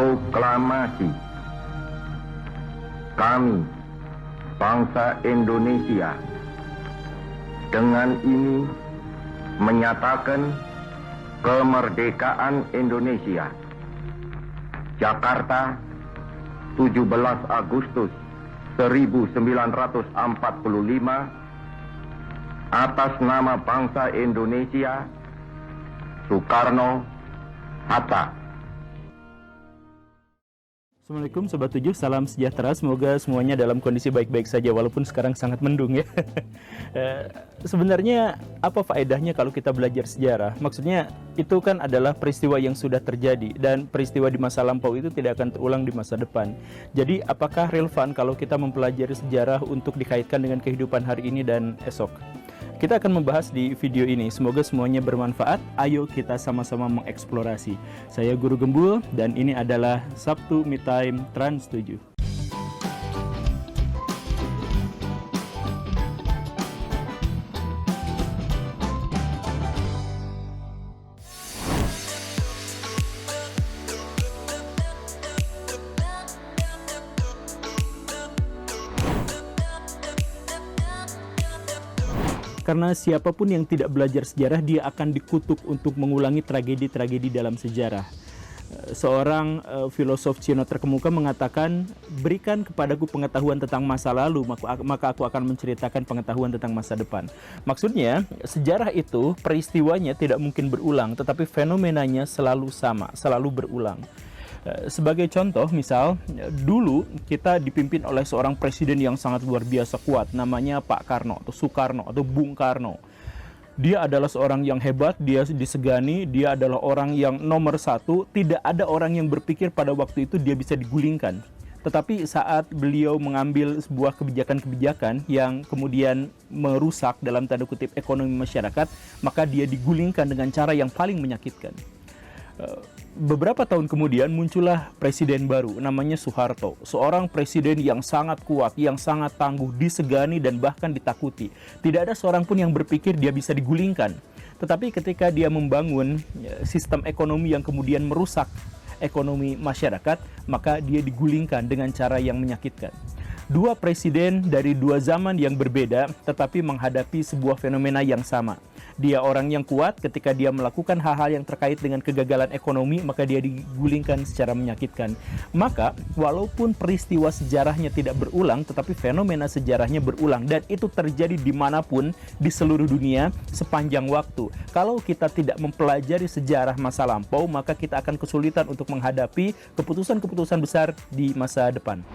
Proklamasi. Kami, bangsa Indonesia, dengan ini menyatakan kemerdekaan Indonesia. Jakarta, 17 Agustus 1945, atas nama bangsa Indonesia, Soekarno, Hatta. Assalamualaikum Sobat 7, salam sejahtera, semoga semuanya dalam kondisi baik-baik saja walaupun sekarang sangat mendung ya. Sebenarnya apa faedahnya kalau kita belajar sejarah? Maksudnya itu kan adalah peristiwa yang sudah terjadi dan peristiwa di masa lampau itu tidak akan terulang di masa depan. Jadi apakah relevan kalau kita mempelajari sejarah untuk dikaitkan dengan kehidupan hari ini dan esok? Kita akan membahas di video ini, semoga semuanya bermanfaat. Ayo kita sama-sama mengeksplorasi. Saya Guru Gembul dan ini adalah Sabtu Me Time Trans 7. Karena siapapun yang tidak belajar sejarah, dia akan dikutuk untuk mengulangi tragedi-tragedi dalam sejarah. Seorang filosof Cina terkemuka mengatakan, berikan kepadaku pengetahuan tentang masa lalu, maka aku akan menceritakan pengetahuan tentang masa depan. Maksudnya, sejarah itu peristiwanya tidak mungkin berulang, tetapi fenomenanya selalu sama, selalu berulang. Sebagai contoh, misal dulu kita dipimpin oleh seorang presiden yang sangat luar biasa kuat, namanya Pak Karno atau Soekarno atau Bung Karno. Dia adalah seorang yang hebat, dia disegani, dia adalah orang yang nomor satu. Tidak ada orang yang berpikir pada waktu itu dia bisa digulingkan. Tetapi saat beliau mengambil sebuah kebijakan-kebijakan yang kemudian merusak dalam tanda kutip ekonomi masyarakat, maka dia digulingkan dengan cara yang paling menyakitkan. Beberapa tahun kemudian muncullah presiden baru namanya Soeharto, seorang presiden yang sangat kuat, yang sangat tangguh, disegani dan bahkan ditakuti. Tidak ada seorang pun yang berpikir dia bisa digulingkan. Tetapi ketika dia membangun sistem ekonomi yang kemudian merusak ekonomi masyarakat, maka dia digulingkan dengan cara yang menyakitkan. Dua presiden dari dua zaman yang berbeda tetapi menghadapi sebuah fenomena yang sama. Dia orang yang kuat, ketika dia melakukan hal-hal yang terkait dengan kegagalan ekonomi, maka dia digulingkan secara menyakitkan. Maka, walaupun peristiwa sejarahnya tidak berulang, tetapi fenomena sejarahnya berulang. Dan itu terjadi dimanapun di seluruh dunia sepanjang waktu. Kalau kita tidak mempelajari sejarah masa lampau, maka kita akan kesulitan untuk menghadapi keputusan-keputusan besar di masa depan.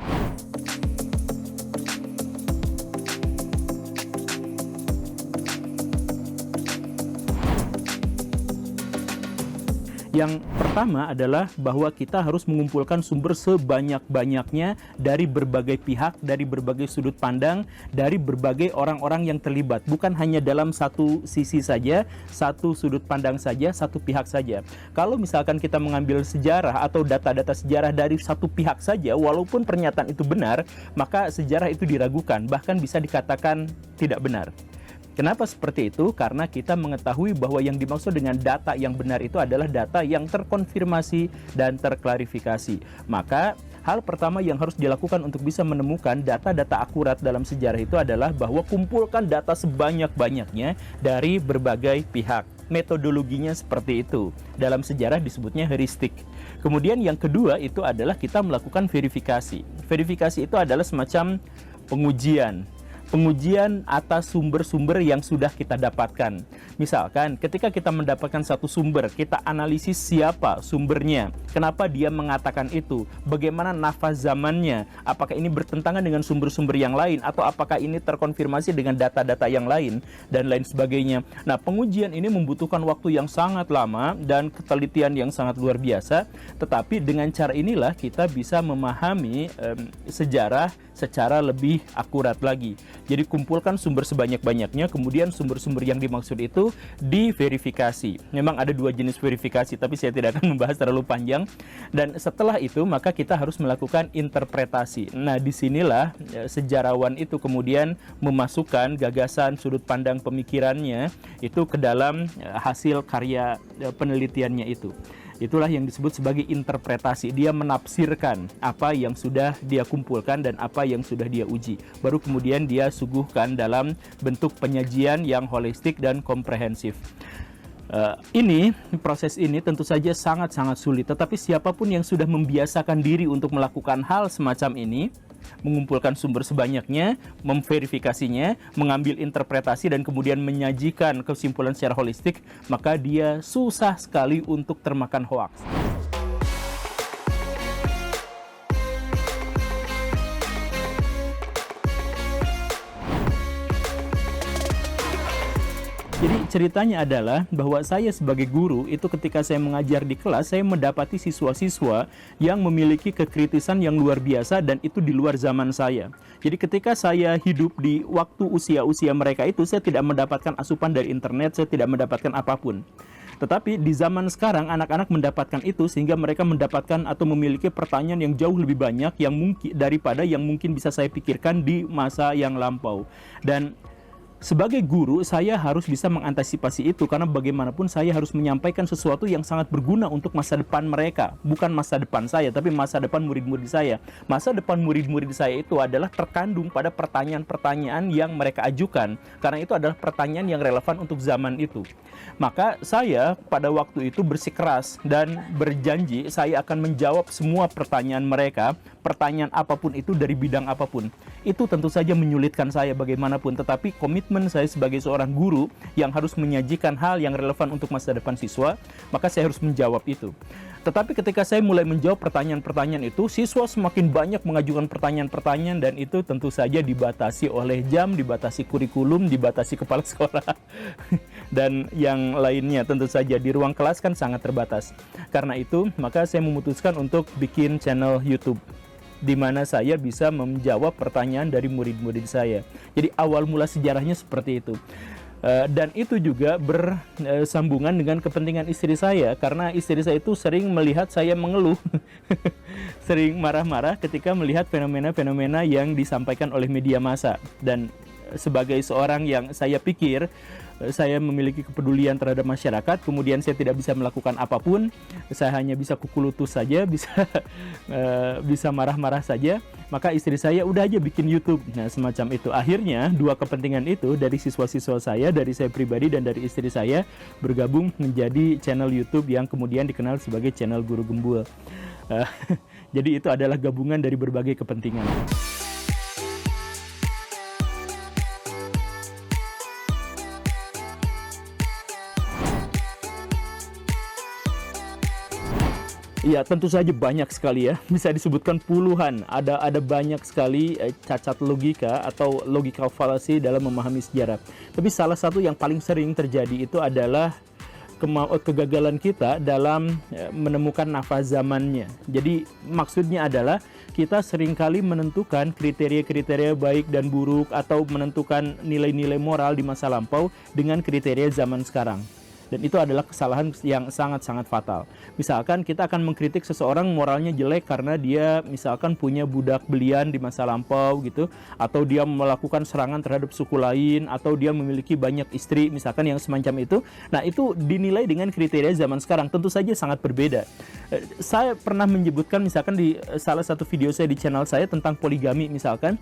Yang pertama adalah bahwa kita harus mengumpulkan sumber sebanyak-banyaknya dari berbagai pihak, dari berbagai sudut pandang, dari berbagai orang-orang yang terlibat. Bukan hanya dalam satu sisi saja, satu sudut pandang saja, satu pihak saja. Kalau misalkan kita mengambil sejarah atau data-data sejarah dari satu pihak saja, walaupun pernyataan itu benar, maka sejarah itu diragukan, bahkan bisa dikatakan tidak benar. Kenapa seperti itu? Karena kita mengetahui bahwa yang dimaksud dengan data yang benar itu adalah data yang terkonfirmasi dan terklarifikasi. Maka hal pertama yang harus dilakukan untuk bisa menemukan data-data akurat dalam sejarah itu adalah bahwa kumpulkan data sebanyak-banyaknya dari berbagai pihak. Metodologinya seperti itu. Dalam sejarah disebutnya heuristik. Kemudian yang kedua itu adalah kita melakukan verifikasi. Verifikasi itu adalah semacam pengujian atas sumber-sumber yang sudah kita dapatkan. Misalkan ketika kita mendapatkan satu sumber, kita analisis siapa sumbernya, kenapa dia mengatakan itu, bagaimana nafas zamannya, apakah ini bertentangan dengan sumber-sumber yang lain, atau apakah ini terkonfirmasi dengan data-data yang lain, dan lain sebagainya. Nah, pengujian ini membutuhkan waktu yang sangat lama dan ketelitian yang sangat luar biasa, tetapi dengan cara inilah kita bisa memahami sejarah secara lebih akurat lagi. Jadi kumpulkan sumber sebanyak-banyaknya, kemudian sumber-sumber yang dimaksud itu diverifikasi. Memang ada dua jenis verifikasi, tapi saya tidak akan membahas terlalu panjang. Dan setelah itu, maka kita harus melakukan interpretasi. Nah, disinilah sejarawan itu kemudian memasukkan gagasan, sudut pandang pemikirannya itu ke dalam hasil karya penelitiannya itu. Itulah yang disebut sebagai interpretasi. Dia menafsirkan apa yang sudah dia kumpulkan dan apa yang sudah dia uji. Baru kemudian dia suguhkan dalam bentuk penyajian yang holistik dan komprehensif. Proses ini tentu saja sangat-sangat sulit. Tetapi siapapun yang sudah membiasakan diri untuk melakukan hal semacam ini, mengumpulkan sumber sebanyaknya, memverifikasinya, mengambil interpretasi dan kemudian menyajikan kesimpulan secara holistik, maka dia susah sekali untuk termakan hoaks. Jadi ceritanya adalah bahwa saya sebagai guru itu ketika saya mengajar di kelas, saya mendapati siswa-siswa yang memiliki kekritisan yang luar biasa dan itu di luar zaman saya. Jadi ketika saya hidup di waktu usia-usia mereka itu, saya tidak mendapatkan asupan dari internet, saya tidak mendapatkan apapun. Tetapi di zaman sekarang anak-anak mendapatkan itu sehingga mereka mendapatkan atau memiliki pertanyaan yang jauh lebih banyak yang mungkin daripada yang mungkin bisa saya pikirkan di masa yang lampau. Dan sebagai guru, saya harus bisa mengantisipasi itu karena bagaimanapun saya harus menyampaikan sesuatu yang sangat berguna untuk masa depan mereka. Bukan masa depan saya, tapi masa depan murid-murid saya. Masa depan murid-murid saya itu adalah terkandung pada pertanyaan-pertanyaan yang mereka ajukan. Karena itu adalah pertanyaan yang relevan untuk zaman itu. Maka saya pada waktu itu bersikeras dan berjanji saya akan menjawab semua pertanyaan mereka. Pertanyaan apapun itu dari bidang apapun. Itu tentu saja menyulitkan saya bagaimanapun, tetapi komitmen saya sebagai seorang guru yang harus menyajikan hal yang relevan untuk masa depan siswa, maka saya harus menjawab itu. Tetapi ketika saya mulai menjawab pertanyaan-pertanyaan itu, siswa semakin banyak mengajukan pertanyaan-pertanyaan dan itu tentu saja dibatasi oleh jam, dibatasi kurikulum, dibatasi kepala sekolah dan yang lainnya tentu saja di ruang kelas kan sangat terbatas. Karena itu, maka saya memutuskan untuk bikin channel YouTube di mana saya bisa menjawab pertanyaan dari murid-murid saya. Jadi awal mula sejarahnya seperti itu. Dan itu juga bersambungan dengan kepentingan istri saya, karena istri saya itu sering melihat saya mengeluh, sering marah-marah ketika melihat fenomena-fenomena yang disampaikan oleh media massa. Dan sebagai seorang yang saya pikir saya memiliki kepedulian terhadap masyarakat, kemudian saya tidak bisa melakukan apapun, saya hanya bisa kukulutus saja, bisa marah-marah saja, maka istri saya udah aja bikin YouTube. Nah, semacam itu. Akhirnya dua kepentingan itu dari siswa-siswa saya, dari saya pribadi dan dari istri saya bergabung menjadi channel YouTube yang kemudian dikenal sebagai channel Guru Gembul. Jadi itu adalah gabungan dari berbagai kepentingan. Ya, tentu saja banyak sekali ya, bisa disebutkan puluhan. Ada banyak sekali cacat logika atau logical fallacy dalam memahami sejarah. Tapi salah satu yang paling sering terjadi itu adalah kegagalan kita dalam menemukan nafas zamannya. Jadi maksudnya adalah kita seringkali menentukan kriteria-kriteria baik dan buruk atau menentukan nilai-nilai moral di masa lampau dengan kriteria zaman sekarang. Dan itu adalah kesalahan yang sangat-sangat fatal. Misalkan kita akan mengkritik seseorang moralnya jelek karena dia misalkan punya budak belian di masa lampau gitu, atau dia melakukan serangan terhadap suku lain, atau dia memiliki banyak istri misalkan yang semacam itu. Nah, itu dinilai dengan kriteria zaman sekarang, tentu saja sangat berbeda. Saya pernah menyebutkan misalkan di salah satu video saya di channel saya tentang poligami misalkan,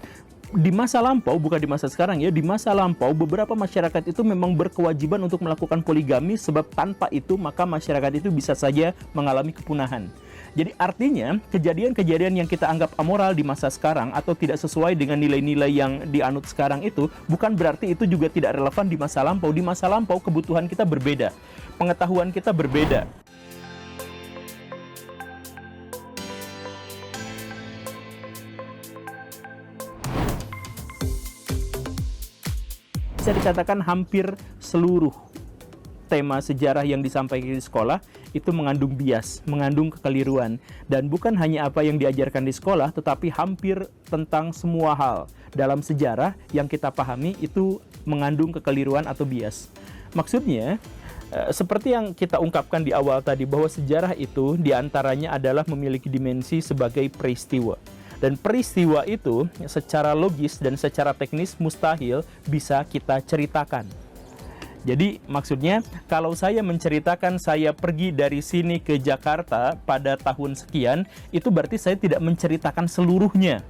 di masa lampau, bukan di masa sekarang ya, di masa lampau beberapa masyarakat itu memang berkewajiban untuk melakukan poligami sebab tanpa itu maka masyarakat itu bisa saja mengalami kepunahan. Jadi artinya kejadian-kejadian yang kita anggap amoral di masa sekarang atau tidak sesuai dengan nilai-nilai yang dianut sekarang itu bukan berarti itu juga tidak relevan di masa lampau. Di masa lampau kebutuhan kita berbeda, pengetahuan kita berbeda. Bisa dikatakan hampir seluruh tema sejarah yang disampaikan di sekolah itu mengandung bias, mengandung kekeliruan. Dan bukan hanya apa yang diajarkan di sekolah, tetapi hampir tentang semua hal dalam sejarah yang kita pahami itu mengandung kekeliruan atau bias. Maksudnya, seperti yang kita ungkapkan di awal tadi, bahwa sejarah itu diantaranya adalah memiliki dimensi sebagai peristiwa. Dan peristiwa itu secara logis dan secara teknis mustahil bisa kita ceritakan. Jadi maksudnya kalau saya menceritakan saya pergi dari sini ke Jakarta pada tahun sekian, itu berarti saya tidak menceritakan seluruhnya.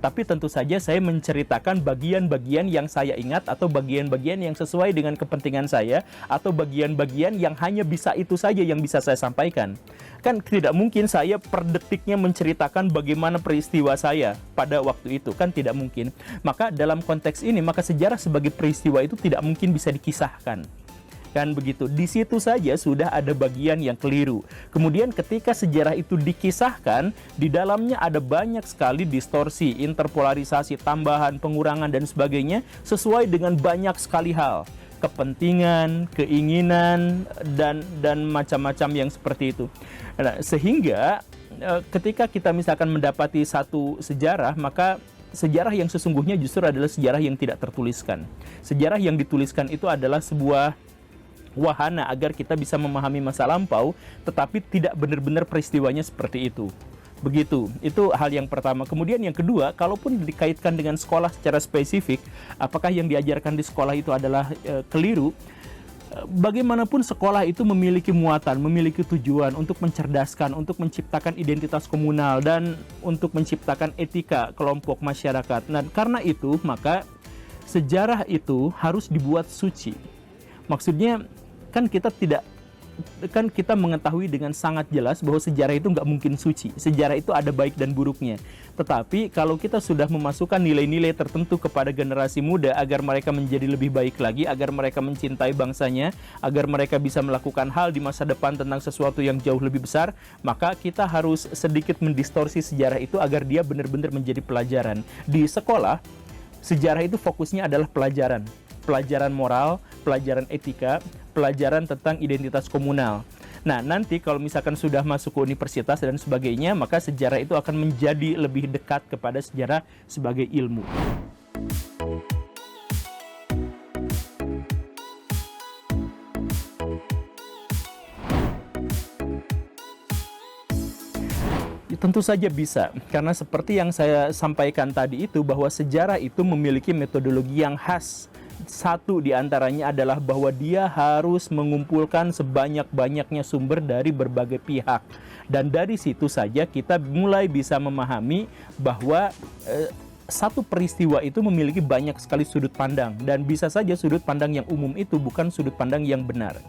Tapi tentu saja saya menceritakan bagian-bagian yang saya ingat atau bagian-bagian yang sesuai dengan kepentingan saya atau bagian-bagian yang hanya bisa itu saja yang bisa saya sampaikan. Kan tidak mungkin saya per detiknya menceritakan bagaimana peristiwa saya pada waktu itu, kan tidak mungkin. Maka dalam konteks ini, maka sejarah sebagai peristiwa itu tidak mungkin bisa dikisahkan. Kan begitu, di situ saja sudah ada bagian yang keliru. Kemudian ketika sejarah itu dikisahkan, di dalamnya ada banyak sekali distorsi, interpolarisasi, tambahan, pengurangan, dan sebagainya, sesuai dengan banyak sekali hal. Kepentingan, keinginan, dan macam-macam yang seperti itu. Nah, sehingga ketika kita misalkan mendapati satu sejarah, maka sejarah yang sesungguhnya justru adalah sejarah yang tidak tertuliskan. Sejarah yang dituliskan itu adalah sebuah wahana agar kita bisa memahami masa lampau, tetapi tidak benar-benar peristiwanya seperti itu. Begitu, itu hal yang pertama. Kemudian yang kedua, kalaupun dikaitkan dengan sekolah secara spesifik, apakah yang diajarkan di sekolah itu adalah keliru? Bagaimanapun sekolah itu memiliki muatan, memiliki tujuan untuk mencerdaskan, untuk menciptakan identitas komunal, dan untuk menciptakan etika kelompok masyarakat. Dan karena itu, maka sejarah itu harus dibuat suci. Maksudnya, kan kita mengetahui dengan sangat jelas bahwa sejarah itu nggak mungkin suci. Sejarah itu ada baik dan buruknya. Tetapi kalau kita sudah memasukkan nilai-nilai tertentu kepada generasi muda agar mereka menjadi lebih baik lagi, agar mereka mencintai bangsanya, agar mereka bisa melakukan hal di masa depan tentang sesuatu yang jauh lebih besar, maka kita harus sedikit mendistorsi sejarah itu agar dia benar-benar menjadi pelajaran. Di sekolah, sejarah itu fokusnya adalah pelajaran. Pelajaran moral, pelajaran etika, pelajaran tentang identitas komunal. Nah, nanti kalau misalkan sudah masuk ke universitas dan sebagainya, maka sejarah itu akan menjadi lebih dekat kepada sejarah sebagai ilmu. Tentu saja bisa, karena seperti yang saya sampaikan tadi itu, bahwa sejarah itu memiliki metodologi yang khas. Satu di antaranya adalah bahwa dia harus mengumpulkan sebanyak-banyaknya sumber dari berbagai pihak. Dan dari situ saja kita mulai bisa memahami bahwa satu peristiwa itu memiliki banyak sekali sudut pandang. Dan bisa saja sudut pandang yang umum itu bukan sudut pandang yang benar.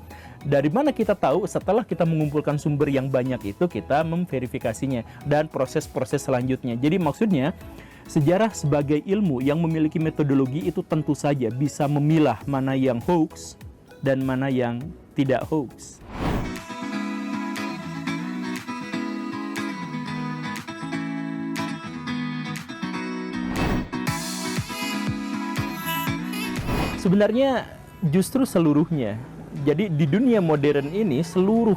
Dari mana kita tahu? Setelah kita mengumpulkan sumber yang banyak itu, kita memverifikasinya dan proses-proses selanjutnya. Jadi maksudnya, sejarah sebagai ilmu yang memiliki metodologi itu tentu saja bisa memilah mana yang hoax dan mana yang tidak hoax. Sebenarnya justru seluruhnya. Jadi di dunia modern ini seluruh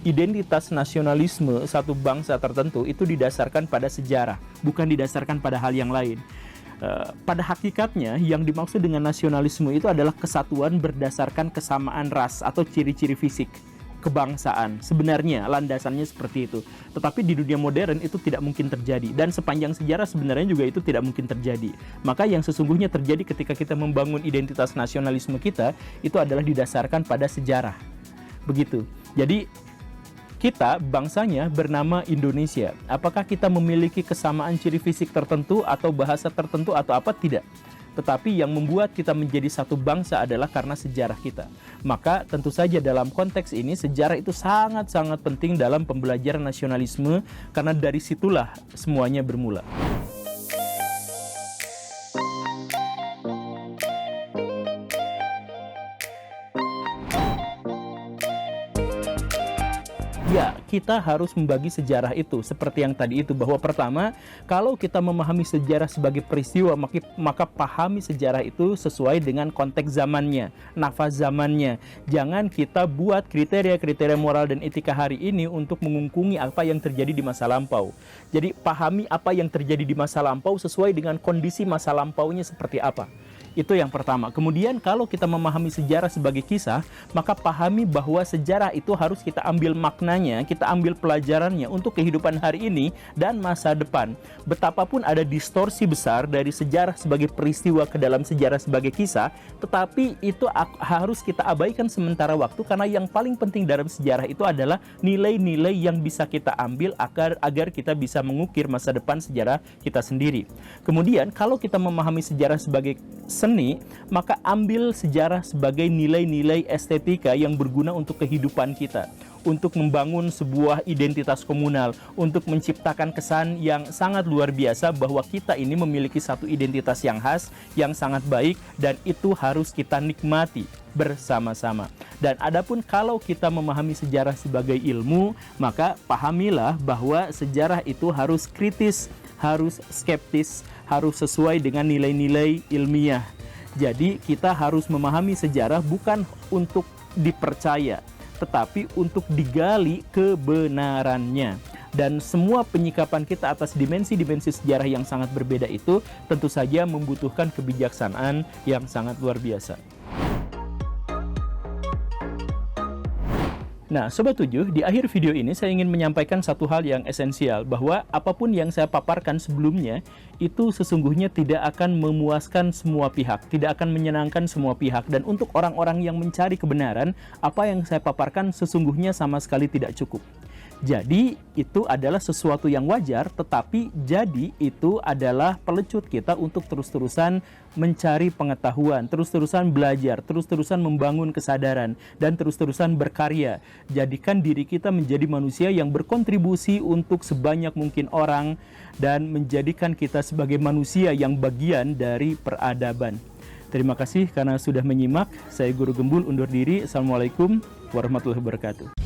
identitas nasionalisme satu bangsa tertentu itu didasarkan pada sejarah, bukan didasarkan pada hal yang lain. Pada hakikatnya yang dimaksud dengan nasionalisme itu adalah kesatuan berdasarkan kesamaan ras atau ciri-ciri fisik kebangsaan. Sebenarnya landasannya seperti itu. Tetapi di dunia modern itu tidak mungkin terjadi. Dan sepanjang sejarah sebenarnya juga itu tidak mungkin terjadi. Maka yang sesungguhnya terjadi ketika kita membangun identitas nasionalisme kita, itu adalah didasarkan pada sejarah. Begitu. Jadi kita bangsanya bernama Indonesia. Apakah kita memiliki kesamaan ciri fisik tertentu atau bahasa tertentu atau apa? Tidak. Tetapi yang membuat kita menjadi satu bangsa adalah karena sejarah kita. Maka tentu saja dalam konteks ini sejarah itu sangat-sangat penting dalam pembelajaran nasionalisme, karena dari situlah semuanya bermula. Ya, kita harus membagi sejarah itu seperti yang tadi itu, bahwa pertama, kalau kita memahami sejarah sebagai peristiwa, maka pahami sejarah itu sesuai dengan konteks zamannya, nafas zamannya. Jangan kita buat kriteria-kriteria moral dan etika hari ini untuk mengungkungi apa yang terjadi di masa lampau. Jadi pahami apa yang terjadi di masa lampau sesuai dengan kondisi masa lampaunya seperti apa. Itu yang pertama. Kemudian kalau kita memahami sejarah sebagai kisah, maka pahami bahwa sejarah itu harus kita ambil maknanya, kita ambil pelajarannya untuk kehidupan hari ini dan masa depan. Betapapun ada distorsi besar dari sejarah sebagai peristiwa ke dalam sejarah sebagai kisah, tetapi itu harus kita abaikan sementara waktu, karena yang paling penting dalam sejarah itu adalah nilai-nilai yang bisa kita ambil agar kita bisa mengukir masa depan sejarah kita sendiri. Kemudian kalau kita memahami sejarah sebagai seni, maka ambil sejarah sebagai nilai-nilai estetika yang berguna untuk kehidupan kita, untuk membangun sebuah identitas komunal, untuk menciptakan kesan yang sangat luar biasa bahwa kita ini memiliki satu identitas yang khas, yang sangat baik, dan itu harus kita nikmati bersama-sama. Dan adapun kalau kita memahami sejarah sebagai ilmu, maka pahamilah bahwa sejarah itu harus kritis, harus skeptis, harus sesuai dengan nilai-nilai ilmiah. Jadi kita harus memahami sejarah bukan untuk dipercaya, tetapi untuk digali kebenarannya. Dan semua penyikapan kita atas dimensi-dimensi sejarah yang sangat berbeda itu tentu saja membutuhkan kebijaksanaan yang sangat luar biasa. Nah, Sobat 7, di akhir video ini saya ingin menyampaikan satu hal yang esensial, bahwa apapun yang saya paparkan sebelumnya, itu sesungguhnya tidak akan memuaskan semua pihak, tidak akan menyenangkan semua pihak. Dan untuk orang-orang yang mencari kebenaran, apa yang saya paparkan sesungguhnya sama sekali tidak cukup. Jadi itu adalah sesuatu yang wajar, tetapi jadi itu adalah pelecut kita untuk terus-terusan mencari pengetahuan, terus-terusan belajar, terus-terusan membangun kesadaran, dan terus-terusan berkarya. Jadikan diri kita menjadi manusia yang berkontribusi untuk sebanyak mungkin orang, dan menjadikan kita sebagai manusia yang bagian dari peradaban. Terima kasih karena sudah menyimak. Saya Guru Gembul undur diri. Assalamualaikum warahmatullahi wabarakatuh.